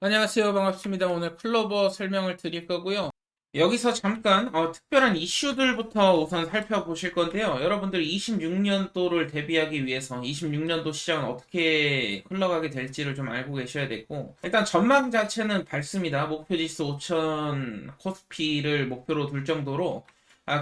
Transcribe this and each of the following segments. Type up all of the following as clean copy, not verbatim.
안녕하세요. 반갑습니다. 오늘 클로버 설명을 드릴 거고요. 여기서 잠깐 특별한 이슈들부터 우선 살펴보실 건데요. 여러분들 26년도를 대비하기 위해서 26년도 시장은 어떻게 흘러가게 될지를 좀 알고 계셔야 되고, 일단 전망 자체는 밝습니다. 목표지수 5천 코스피를 목표로 둘 정도로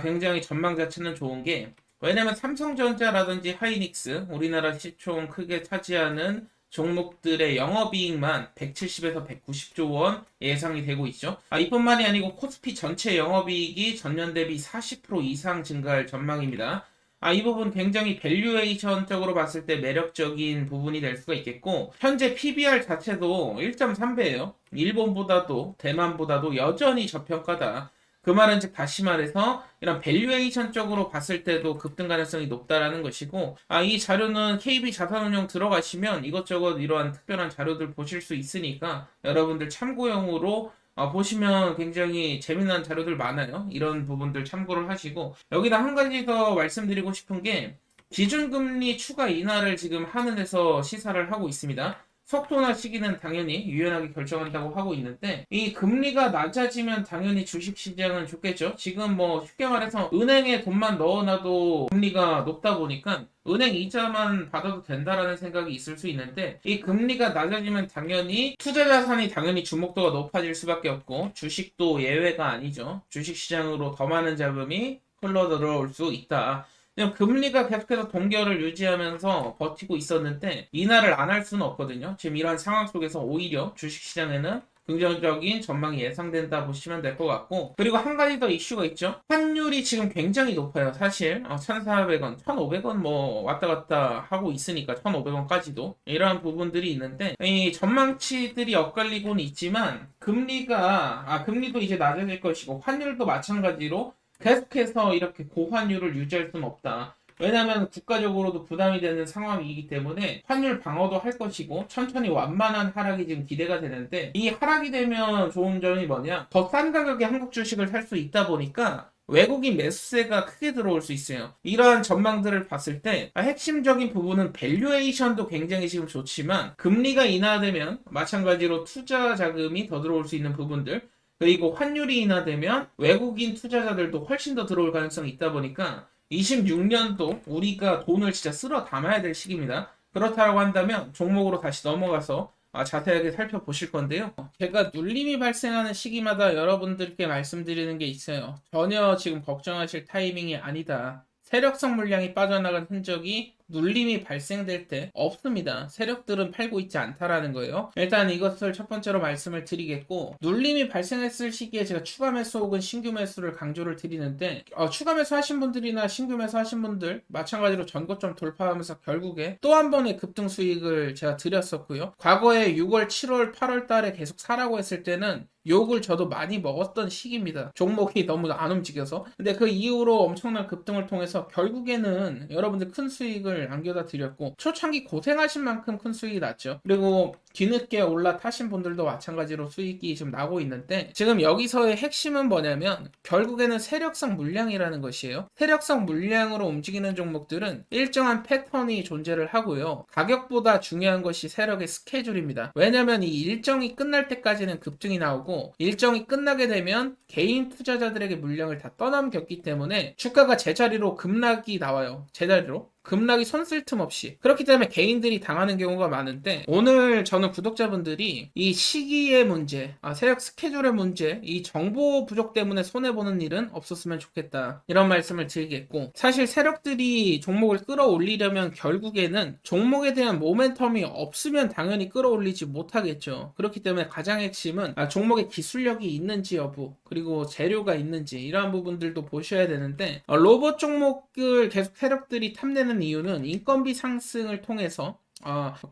굉장히 전망 자체는 좋은 게, 왜냐면 삼성전자라든지 하이닉스, 우리나라 시총 크게 차지하는 종목들의 영업이익만 170에서 190조 원 예상이 되고 있죠. 이뿐만이 아니고 코스피 전체 영업이익이 전년 대비 40% 이상 증가할 전망입니다. 이 부분 굉장히 밸류에이션적으로 봤을 때 매력적인 부분이 될 수가 있겠고, 현재 PBR 자체도 1.3배예요. 일본보다도 대만보다도 여전히 저평가다. 그 말은 즉 다시 말해서 이런 밸류에이션 쪽으로 봤을 때도 급등 가능성이 높다라는 것이고, 이 자료는 KB 자산운용 들어가시면 이것저것 이러한 특별한 자료들 보실 수 있으니까 여러분들 참고용으로 보시면 굉장히 재미난 자료들 많아요. 이런 부분들 참고를 하시고, 여기다 한 가지 더 말씀드리고 싶은 게, 기준금리 추가 인하를 지금 하는 데서 시사를 하고 있습니다. 속도나 시기는 당연히 유연하게 결정한다고 하고 있는데, 이 금리가 낮아지면 당연히 주식시장은 좋겠죠. 지금 뭐 쉽게 말해서 은행에 돈만 넣어놔도 금리가 높다 보니까 은행 이자만 받아도 된다라는 생각이 있을 수 있는데, 이 금리가 낮아지면 당연히 투자 자산이 당연히 주목도가 높아질 수밖에 없고, 주식도 예외가 아니죠. 주식시장으로 더 많은 자금이 흘러 들어올 수 있다. 그냥 금리가 계속해서 동결을 유지하면서 버티고 있었는데 인하를 안 할 수는 없거든요. 지금 이런 상황 속에서 오히려 주식시장에는 긍정적인 전망이 예상된다 보시면 될 것 같고, 그리고 한 가지 더 이슈가 있죠. 환율이 지금 굉장히 높아요. 사실 1,400원, 1,500원 뭐 왔다 갔다 하고 있으니까 1,500원까지도 이러한 부분들이 있는데, 이 전망치들이 엇갈리고는 있지만 금리도 이제 낮아질 것이고 환율도 마찬가지로 계속해서 이렇게 고환율을 유지할 수는 없다. 왜냐하면 국가적으로도 부담이 되는 상황이기 때문에 환율 방어도 할 것이고, 천천히 완만한 하락이 지금 기대가 되는데, 이 하락이 되면 좋은 점이 뭐냐? 더 싼 가격에 한국 주식을 살 수 있다 보니까 외국인 매수세가 크게 들어올 수 있어요. 이러한 전망들을 봤을 때 핵심적인 부분은 밸류에이션도 굉장히 지금 좋지만, 금리가 인하되면 마찬가지로 투자 자금이 더 들어올 수 있는 부분들, 그리고 환율이 인하되면 외국인 투자자들도 훨씬 더 들어올 가능성이 있다 보니까 26년도 우리가 돈을 진짜 쓸어 담아야 될 시기입니다. 그렇다고 한다면 종목으로 다시 넘어가서 자세하게 살펴보실 건데요. 제가 눌림이 발생하는 시기마다 여러분들께 말씀드리는 게 있어요. 전혀 지금 걱정하실 타이밍이 아니다. 세력성 물량이 빠져나간 흔적이 눌림이 발생될 때 없습니다. 세력들은 팔고 있지 않다라는 거예요. 일단 이것을 첫 번째로 말씀을 드리겠고, 눌림이 발생했을 시기에 제가 추가 매수 혹은 신규 매수를 강조를 드리는데, 추가 매수 하신 분들이나 신규 매수 하신 분들 마찬가지로 전고점 돌파하면서 결국에 또 한 번의 급등 수익을 제가 드렸었고요. 과거에 6월, 7월, 8월 달에 계속 사라고 했을 때는 욕을 저도 많이 먹었던 시기입니다. 종목이 너무 안 움직여서. 근데 그 이후로 엄청난 급등을 통해서 결국에는 여러분들 큰 수익을 안겨다 드렸고, 초창기 고생하신 만큼 큰 수익이 났죠. 그리고 뒤늦게 올라타신 분들도 마찬가지로 수익이 지금 나고 있는데, 지금 여기서의 핵심은 뭐냐면 결국에는 세력성 물량이라는 것이에요. 세력성 물량으로 움직이는 종목들은 일정한 패턴이 존재를 하고요. 가격보다 중요한 것이 세력의 스케줄입니다. 왜냐면 이 일정이 끝날 때까지는 급등이 나오고, 일정이 끝나게 되면 개인 투자자들에게 물량을 다 떠넘겼기 때문에 주가가 제자리로 급락이 나와요. 제자리로. 급락이 손쓸 틈 없이. 그렇기 때문에 개인들이 당하는 경우가 많은데, 오늘 저는 구독자분들이 이 시기의 문제, 세력 스케줄의 문제, 이 정보 부족 때문에 손해보는 일은 없었으면 좋겠다, 이런 말씀을 드리겠고, 사실 세력들이 종목을 끌어올리려면 결국에는 종목에 대한 모멘텀이 없으면 당연히 끌어올리지 못하겠죠. 그렇기 때문에 가장 핵심은 종목의 기술력이 있는지 여부, 그리고 재료가 있는지, 이러한 부분들도 보셔야 되는데, 로봇 종목을 계속 세력들이 탐내는 이유는 인건비 상승을 통해서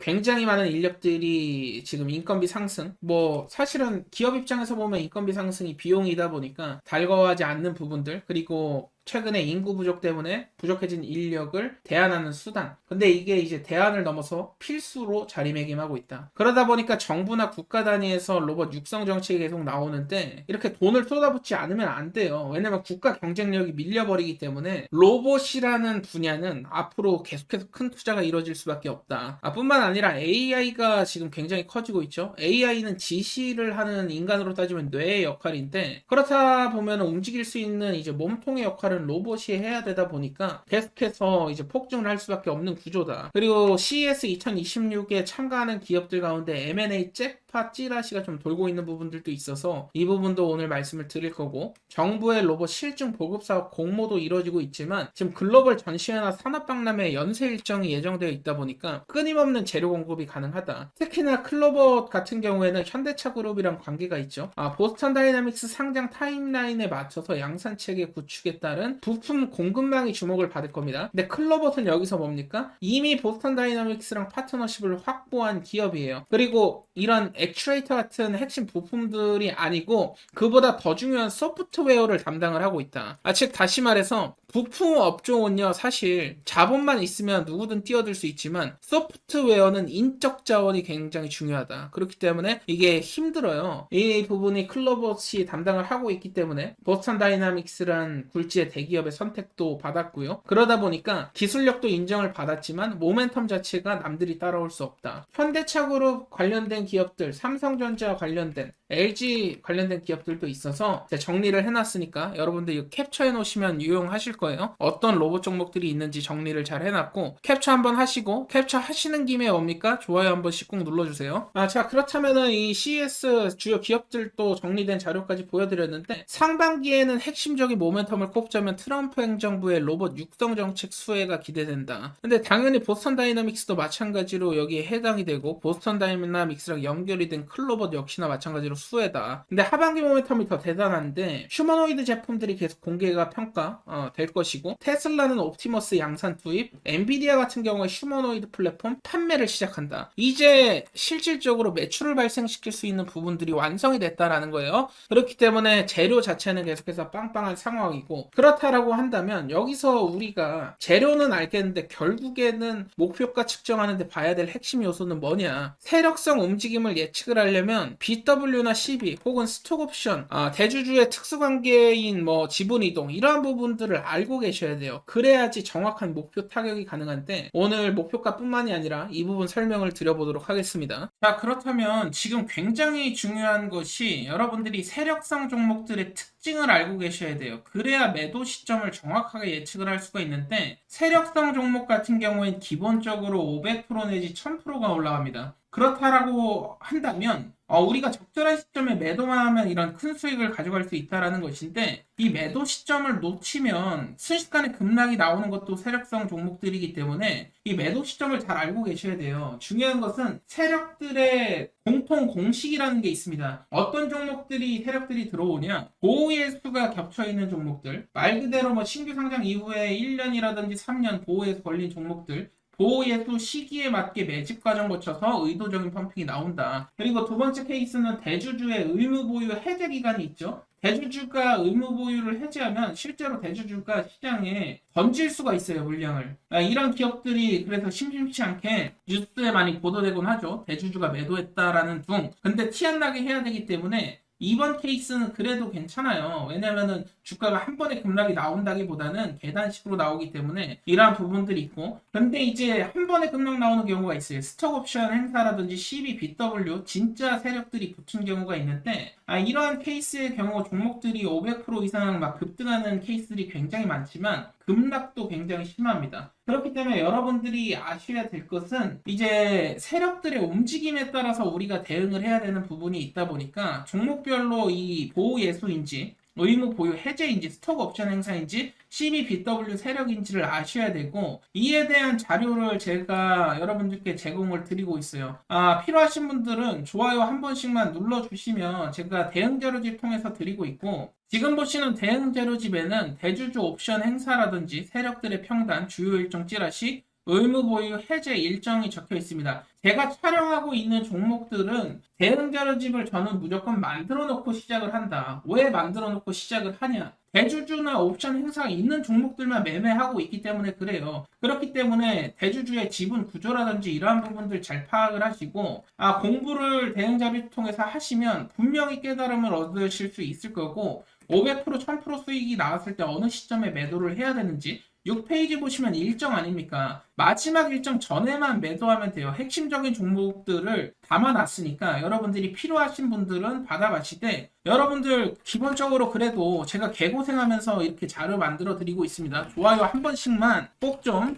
굉장히 많은 인력들이 지금 인건비 상승, 뭐 사실은 기업 입장에서 보면 인건비 상승이 비용이다 보니까 달거워하지 않는 부분들, 그리고 최근에 인구 부족 때문에 부족해진 인력을 대안하는 수단. 근데 이게 이제 대안을 넘어서 필수로 자리매김하고 있다. 그러다 보니까 정부나 국가 단위에서 로봇 육성 정책이 계속 나오는데 이렇게 돈을 쏟아붓지 않으면 안 돼요. 왜냐면 국가 경쟁력이 밀려버리기 때문에 로봇이라는 분야는 앞으로 계속해서 큰 투자가 이루어질 수밖에 없다. 뿐만 아니라 AI가 지금 굉장히 커지고 있죠. AI는 지시를 하는 인간으로 따지면 뇌의 역할인데 그렇다 보면 움직일 수 있는 이제 몸통의 역할은 로봇이 해야 되다 보니까 계속해서 이제 폭증을 할 수밖에 없는 구조다. 그리고 CES 2026에 참가하는 기업들 가운데 M&A 잭팟 찌라시가 좀 돌고 있는 부분들도 있어서 이 부분도 오늘 말씀을 드릴 거고 정부의 로봇 실증 보급 사업 공모도 이루어지고 있지만 지금 글로벌 전시회나 산업박람회 연쇄 일정이 예정되어 있다 보니까 끊임없는 재료 공급이 가능하다. 특히나 클로버 같은 경우에는 현대차 그룹이랑 관계가 있죠. 보스턴 다이나믹스 상장 타임라인에 맞춰서 양산 체계 구축에 따른 부품 공급망이 주목을 받을 겁니다. 근데 클로버는 여기서 뭡니까? 이미 보스턴 다이나믹스랑 파트너십을 확보한 기업이에요. 그리고 이런 액추에이터 같은 핵심 부품들이 아니고 그보다 더 중요한 소프트웨어를 담당을 하고 있다. 즉 다시 말해서 부품 업종은요 사실 자본만 있으면 누구든 뛰어들 수 있지만 소프트웨어는 인적 자원이 굉장히 중요하다. 그렇기 때문에 이게 힘들어요. 이 부분이 클로버시 담당을 하고 있기 때문에 보스턴 다이나믹스란 굴지의 대기업의 선택도 받았고요. 그러다 보니까 기술력도 인정을 받았지만 모멘텀 자체가 남들이 따라올 수 없다. 현대차 그룹 관련된 기업들, 삼성전자 관련된 LG 관련된 기업들도 있어서 정리를 해놨으니까 여러분들 이거 캡처해 놓으시면 유용하실 거예요. 어떤 로봇 종목들이 있는지 정리를 잘 해놨고 캡처 한번 하시고 캡처 하시는 김에 뭡니까? 좋아요 한 번씩 꼭 눌러주세요. 자 그렇다면은 이 CES 주요 기업들도 정리된 자료까지 보여드렸는데 상반기에는 핵심적인 모멘텀을 꼽자면 트럼프 행정부의 로봇 육성 정책 수혜가 기대된다. 근데 당연히 보스턴 다이나믹스도 마찬가지로 여기에 해당이 되고 보스턴 다이나믹스랑 연결이 된 클로봇 역시나 마찬가지로 수혜다. 근데 하반기 모멘텀이 더 대단한데 휴머노이드 제품들이 계속 공개가 평가 될 것이고 테슬라는 옵티머스 양산 투입, 엔비디아 같은 경우에 휴머노이드 플랫폼 판매를 시작한다. 이제 실질적으로 매출을 발생시킬 수 있는 부분들이 완성이 됐다라는 거예요. 그렇기 때문에 재료 자체는 계속해서 빵빵한 상황이고 그렇다라고 한다면 여기서 우리가 재료는 알겠는데 결국에는 목표가 측정하는데 봐야 될 핵심 요소는 뭐냐? 세력성 움직임을 예측을 하려면 BW나 CB 혹은 스톡옵션, 대주주의 특수관계인 뭐 지분이동 이러한 부분들을 알고 계셔야 돼요. 그래야지 정확한 목표 타격이 가능한데 오늘 목표가뿐만이 아니라 이 부분 설명을 드려보도록 하겠습니다. 자 그렇다면 지금 굉장히 중요한 것이 여러분들이 세력성 종목들의 특징을 알고 계셔야 돼요. 그래야 매도 시점을 정확하게 예측을 할 수가 있는데 세력성 종목 같은 경우엔 기본적으로 500% 내지 1000%가 올라갑니다. 그렇다라고 한다면 우리가 적절한 시점에 매도만 하면 이런 큰 수익을 가져갈 수 있다는 것인데 이 매도 시점을 놓치면 순식간에 급락이 나오는 것도 세력성 종목들이기 때문에 이 매도 시점을 잘 알고 계셔야 돼요. 중요한 것은 세력들의 공통 공식이라는 게 있습니다. 어떤 종목들이 세력들이 들어오냐? 보호의 수가 겹쳐있는 종목들, 말 그대로 뭐 신규 상장 이후에 1년이라든지 3년 보호에서 걸린 종목들, 보호예수 시기에 맞게 매집 과정 거쳐서 의도적인 펌핑이 나온다. 그리고 두 번째 케이스는 대주주의 의무 보유 해제 기간이 있죠. 대주주가 의무 보유를 해제하면 실제로 대주주가 시장에 던질 수가 있어요, 물량을. 이런 기업들이 그래서 심심치 않게 뉴스에 많이 보도되곤 하죠. 대주주가 매도했다라는 둥. 근데 티 안 나게 해야 되기 때문에 이번 케이스는 그래도 괜찮아요. 왜냐면은 주가가 한 번에 급락이 나온다기보다는 계단식으로 나오기 때문에 이러한 부분들이 있고 근데 이제 한 번에 급락 나오는 경우가 있어요. 스톡옵션 행사라든지 CB, BW 진짜 세력들이 붙은 경우가 있는데 이러한 케이스의 경우 종목들이 500% 이상 막 급등하는 케이스들이 굉장히 많지만 급락도 굉장히 심합니다. 그렇기 때문에 여러분들이 아셔야 될 것은 이제 세력들의 움직임에 따라서 우리가 대응을 해야 되는 부분이 있다 보니까 종목별로 이 보호 예수인지 의무 보유 해제인지 스톡 옵션 행사인지 CBBW 세력인지를 아셔야 되고 이에 대한 자료를 제가 여러분들께 제공을 드리고 있어요. 필요하신 분들은 좋아요 한 번씩만 눌러주시면 제가 대응 자료집 통해서 드리고 있고 지금 보시는 대응 자료집에는 대주주 옵션 행사라든지 세력들의 평단, 주요 일정 찌라시, 의무 보유 해제 일정이 적혀 있습니다. 제가 촬영하고 있는 종목들은 대응 자료집을 저는 무조건 만들어 놓고 시작을 한다. 왜 만들어 놓고 시작을 하냐? 대주주나 옵션 행사가 있는 종목들만 매매하고 있기 때문에 그래요. 그렇기 때문에 대주주의 지분 구조라든지 이러한 부분들 잘 파악을 하시고 공부를 대응자를 통해서 하시면 분명히 깨달음을 얻으실 수 있을 거고 500% 1000% 수익이 나왔을 때 어느 시점에 매도를 해야 되는지 6페이지 보시면 일정 아닙니까? 마지막 일정 전에만 매도하면 돼요. 핵심적인 종목들을 담아놨으니까 여러분들이 필요하신 분들은 받아가시되 여러분들 기본적으로 그래도 제가 개고생하면서 이렇게 자료 만들어 드리고 있습니다. 좋아요 한 번씩만 꼭 좀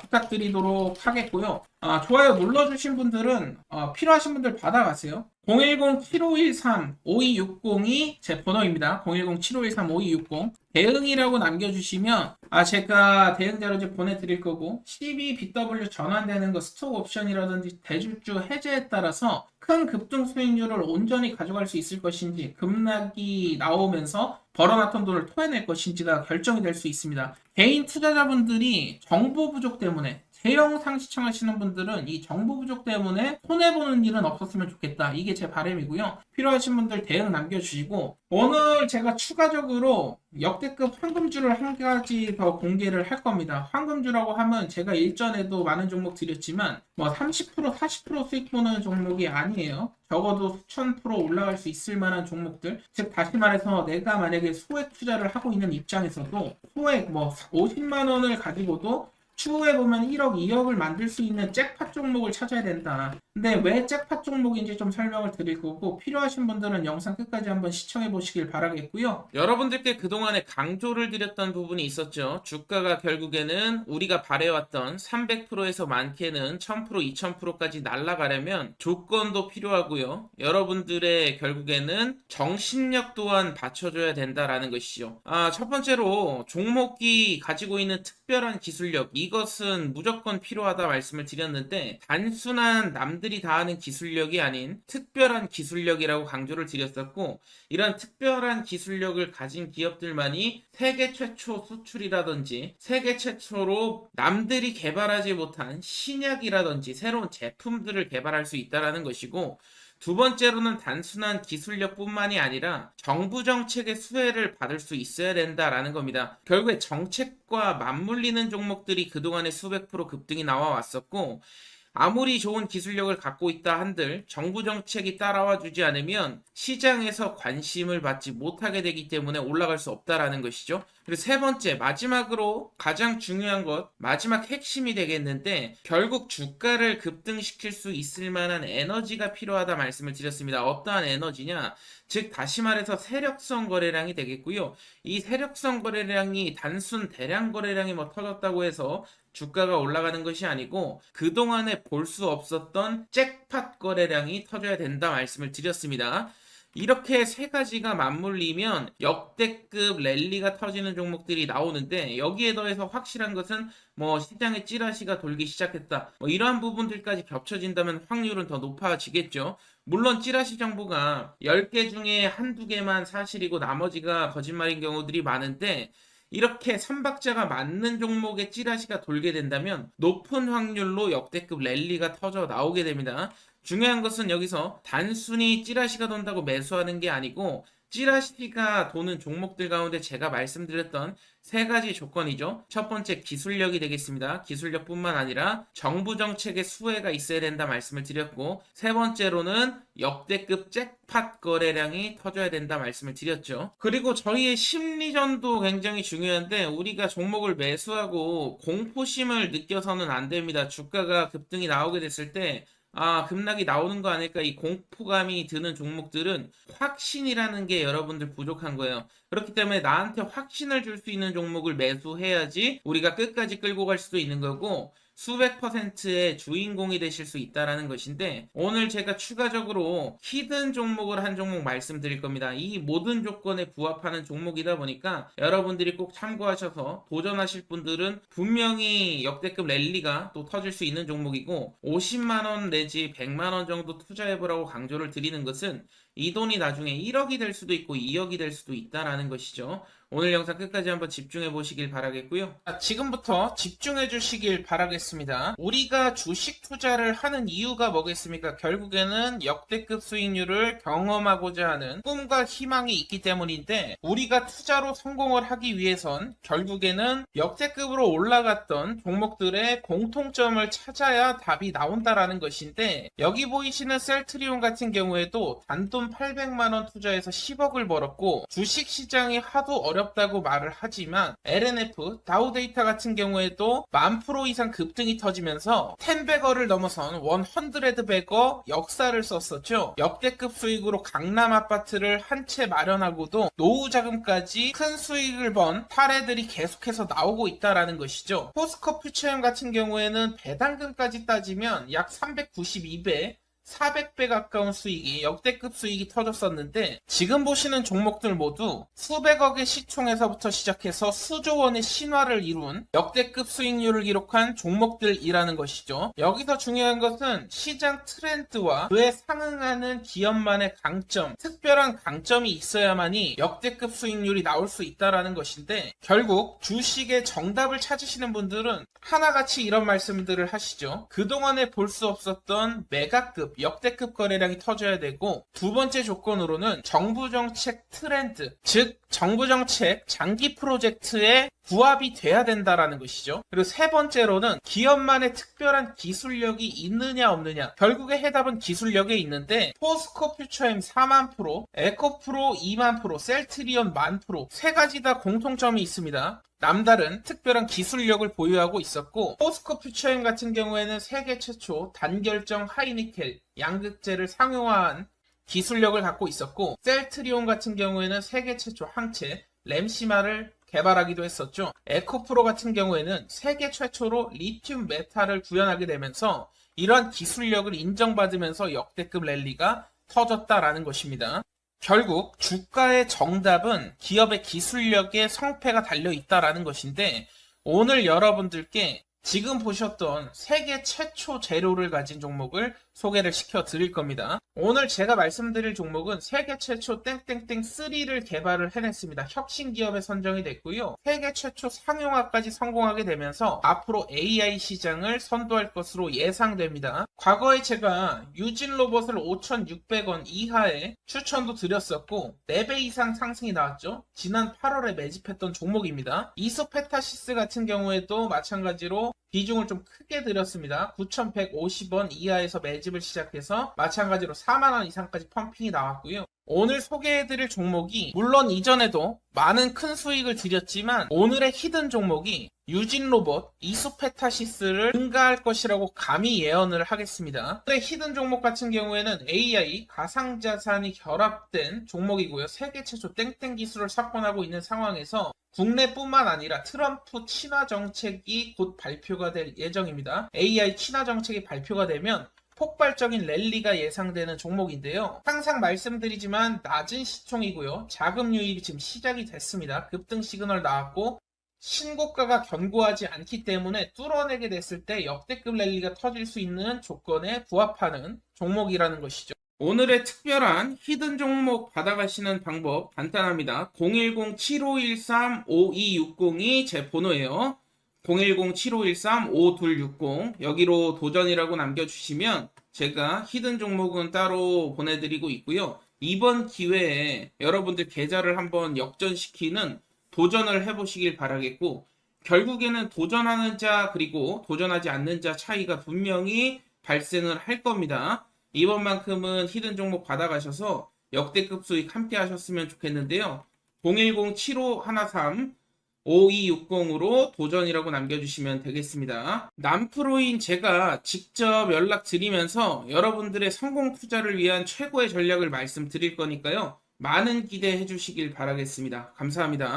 부탁드리도록 하겠고요. 좋아요 눌러주신 분들은 필요하신 분들 받아가세요. 010-7513-5260이 제 번호입니다. 010-7513-5260 대응이라고 남겨주시면 제가 대응 자료지 보내드릴 거고 12BW 전환되는 거 스톡 옵션이라든지 대주주 해제에 따라서 큰 급등 수익률을 온전히 가져갈 수 있을 것인지 급락이 나오면서 벌어놨던 돈을 토해낼 것인지가 결정이 될 수 있습니다. 개인 투자자분들이 정보 부족 때문에 대영상 시청하시는 분들은 이 정보 부족 때문에 손해보는 일은 없었으면 좋겠다. 이게 제 바람이고요. 필요하신 분들 대응 남겨주시고 오늘 제가 추가적으로 역대급 황금주를 한 가지 더 공개를 할 겁니다. 황금주라고 하면 제가 일전에도 많은 종목 드렸지만 30% 40% 수익 보는 종목이 아니에요. 적어도 수천 프로 올라갈 수 있을 만한 종목들. 즉 다시 말해서 내가 만약에 소액 투자를 하고 있는 입장에서도 소액 50만 원을 가지고도 추후에 보면 1억, 2억을 만들 수 있는 잭팟 종목을 찾아야 된다. 근데 왜 잭팟 종목인지 좀 설명을 드릴 거고 필요하신 분들은 영상 끝까지 한번 시청해 보시길 바라겠고요. 여러분들께 그동안에 강조를 드렸던 부분이 있었죠. 주가가 결국에는 우리가 바래왔던 300%에서 많게는 1000%, 2000%까지 날아가려면 조건도 필요하고요. 여러분들의 결국에는 정신력 또한 받쳐줘야 된다라는 것이죠. 첫 번째로 종목이 가지고 있는 특별한 기술력, 이것은 무조건 필요하다 말씀을 드렸는데 단순한 남들이 다 하는 기술력이 아닌 특별한 기술력이라고 강조를 드렸었고 이런 특별한 기술력을 가진 기업들만이 세계 최초 수출이라든지 세계 최초로 남들이 개발하지 못한 신약이라든지 새로운 제품들을 개발할 수 있다는 것이고 두 번째로는 단순한 기술력뿐만이 아니라 정부 정책의 수혜를 받을 수 있어야 된다라는 겁니다. 결국에 정책과 맞물리는 종목들이 그동안에 수백 프로 급등이 나와 왔었고 아무리 좋은 기술력을 갖고 있다 한들 정부 정책이 따라와 주지 않으면 시장에서 관심을 받지 못하게 되기 때문에 올라갈 수 없다라는 것이죠. 그리고 세 번째, 마지막으로 가장 중요한 것, 마지막 핵심이 되겠는데 결국 주가를 급등시킬 수 있을 만한 에너지가 필요하다 말씀을 드렸습니다. 어떠한 에너지냐? 즉 다시 말해서 세력성 거래량이 되겠고요. 이 세력성 거래량이 단순 대량 거래량이 터졌다고 해서 주가가 올라가는 것이 아니고 그동안에 볼 수 없었던 잭팟 거래량이 터져야 된다 말씀을 드렸습니다. 이렇게 세 가지가 맞물리면 역대급 랠리가 터지는 종목들이 나오는데 여기에 더해서 확실한 것은 시장에 찌라시가 돌기 시작했다. 이러한 부분들까지 겹쳐진다면 확률은 더 높아지겠죠. 물론 찌라시 정보가 10개 중에 한두 개만 사실이고 나머지가 거짓말인 경우들이 많은데 이렇게 삼박자가 맞는 종목의 찌라시가 돌게 된다면 높은 확률로 역대급 랠리가 터져 나오게 됩니다. 중요한 것은 여기서 단순히 찌라시가 돈다고 매수하는 게 아니고 찌라시가 도는 종목들 가운데 제가 말씀드렸던 세 가지 조건이죠. 첫 번째 기술력이 되겠습니다. 기술력뿐만 아니라 정부 정책의 수혜가 있어야 된다 말씀을 드렸고 세 번째로는 역대급 잭팟 거래량이 터져야 된다 말씀을 드렸죠. 그리고 저희의 심리전도 굉장히 중요한데 우리가 종목을 매수하고 공포심을 느껴서는 안 됩니다. 주가가 급등이 나오게 됐을 때 급락이 나오는 거 아닐까 이 공포감이 드는 종목들은 확신이라는 게 여러분들 부족한 거예요. 그렇기 때문에 나한테 확신을 줄 수 있는 종목을 매수해야지 우리가 끝까지 끌고 갈 수도 있는 거고 수백 퍼센트의 주인공이 되실 수 있다라는 것인데 오늘 제가 추가적으로 히든 종목을 한 종목 말씀드릴 겁니다. 이 모든 조건에 부합하는 종목이다 보니까 여러분들이 꼭 참고하셔서 도전하실 분들은 분명히 역대급 랠리가 또 터질 수 있는 종목이고 50만원 내지 100만원 정도 투자해보라고 강조를 드리는 것은 이 돈이 나중에 1억이 될 수도 있고 2억이 될 수도 있다라는 것이죠. 오늘 영상 끝까지 한번 집중해 보시길 바라겠고요. 지금부터 집중해 주시길 바라겠습니다. 우리가 주식 투자를 하는 이유가 뭐겠습니까? 결국에는 역대급 수익률을 경험하고자 하는 꿈과 희망이 있기 때문인데, 우리가 투자로 성공을 하기 위해선 결국에는 역대급으로 올라갔던 종목들의 공통점을 찾아야 답이 나온다라는 것인데, 여기 보이시는 셀트리온 같은 경우에도 단돈 800만원 투자해서 10억을 벌었고, 주식시장이 하도 어렵다고 말을 하지만 LNF, 다우데이터 같은 경우에도 10,000% 이상 급등이 터지면서 10배거를 넘어선 100배거 역사를 썼었죠. 역대급 수익으로 강남 아파트를 한 채 마련하고도 노후 자금까지 큰 수익을 번 사례들이 계속해서 나오고 있다라는 것이죠. 포스코 퓨처엠 같은 경우에는 배당금까지 따지면 약 392배 400배 가까운 수익이 역대급 수익이 터졌었는데, 지금 보시는 종목들 모두 수백억의 시총에서부터 시작해서 수조 원의 신화를 이룬 역대급 수익률을 기록한 종목들이라는 것이죠. 여기서 중요한 것은 시장 트렌드와 그에 상응하는 기업만의 강점, 특별한 강점이 있어야만이 역대급 수익률이 나올 수 있다는 것인데, 결국 주식의 정답을 찾으시는 분들은 하나같이 이런 말씀들을 하시죠. 그동안에 볼 수 없었던 메가급 역대급 거래량이 터져야 되고, 두 번째 조건으로는 정부 정책 트렌드, 즉 정부 정책 장기 프로젝트에 부합이 돼야 된다라는 것이죠. 그리고 세 번째로는 기업만의 특별한 기술력이 있느냐 없느냐. 결국에 해답은 기술력에 있는데, 포스코 퓨처엠 4만%, 에코프로 2만%, 셀트리온 10,000%, 세 가지 다 공통점이 있습니다. 남다른 특별한 기술력을 보유하고 있었고, 포스코 퓨처엠 같은 경우에는 세계 최초 단결정 하이니켈 양극재를 상용화한 기술력을 갖고 있었고, 셀트리온 같은 경우에는 세계 최초 항체 램시마를 개발하기도 했었죠. 에코프로 같은 경우에는 세계 최초로 리튬 메탈을 구현하게 되면서 이러한 기술력을 인정받으면서 역대급 랠리가 터졌다라는 것입니다. 결국 주가의 정답은 기업의 기술력에 성패가 달려 있다라는 것인데, 오늘 여러분들께 지금 보셨던 세계 최초 재료를 가진 종목을 소개를 시켜 드릴 겁니다. 오늘 제가 말씀드릴 종목은 세계 최초 땡땡땡 3를 개발을 해냈습니다. 혁신 기업에 선정이 됐고요. 세계 최초 상용화까지 성공하게 되면서 앞으로 AI 시장을 선도할 것으로 예상됩니다. 과거에 제가 유진 로봇을 5,600원 이하에 추천도 드렸었고 4배 이상 상승이 나왔죠. 지난 8월에 매집했던 종목입니다. 이소페타시스 같은 경우에도 마찬가지로 비중을 좀 크게 드렸습니다. 9,150원 이하에서 매집을 시작해서 마찬가지로 4만원 이상까지 펌핑이 나왔고요. 오늘 소개해드릴 종목이 물론 이전에도 많은 큰 수익을 드렸지만, 오늘의 히든 종목이 유진 로봇 이소페타시스를 능가할 것이라고 감히 예언을 하겠습니다. 오늘의 히든 종목 같은 경우에는 AI 가상자산이 결합된 종목이고요. 세계 최초 땡땡 기술을 석권하고 있는 상황에서 국내뿐만 아니라 트럼프 친화 정책이 곧 발표가 될 예정입니다. AI 친화 정책이 발표가 되면 폭발적인 랠리가 예상되는 종목인데요. 항상 말씀드리지만 낮은 시총이고요. 자금 유입이 지금 시작이 됐습니다. 급등 시그널 나왔고 신고가가 견고하지 않기 때문에 뚫어내게 됐을 때 역대급 랠리가 터질 수 있는 조건에 부합하는 종목이라는 것이죠. 오늘의 특별한 히든 종목 받아가시는 방법 간단합니다. 010-7513-5260이 제 번호예요. 010-7513-5260 여기로 도전이라고 남겨주시면 제가 히든 종목은 따로 보내드리고 있고요. 이번 기회에 여러분들 계좌를 한번 역전시키는 도전을 해보시길 바라겠고, 결국에는 도전하는 자 그리고 도전하지 않는 자 차이가 분명히 발생을 할 겁니다. 이번만큼은 히든 종목 받아가셔서 역대급 수익 함께 하셨으면 좋겠는데요. 010-7513-5260으로 도전이라고 남겨주시면 되겠습니다. 남프로인 제가 직접 연락드리면서 여러분들의 성공 투자를 위한 최고의 전략을 말씀드릴 거니까요. 많은 기대해 주시길 바라겠습니다. 감사합니다.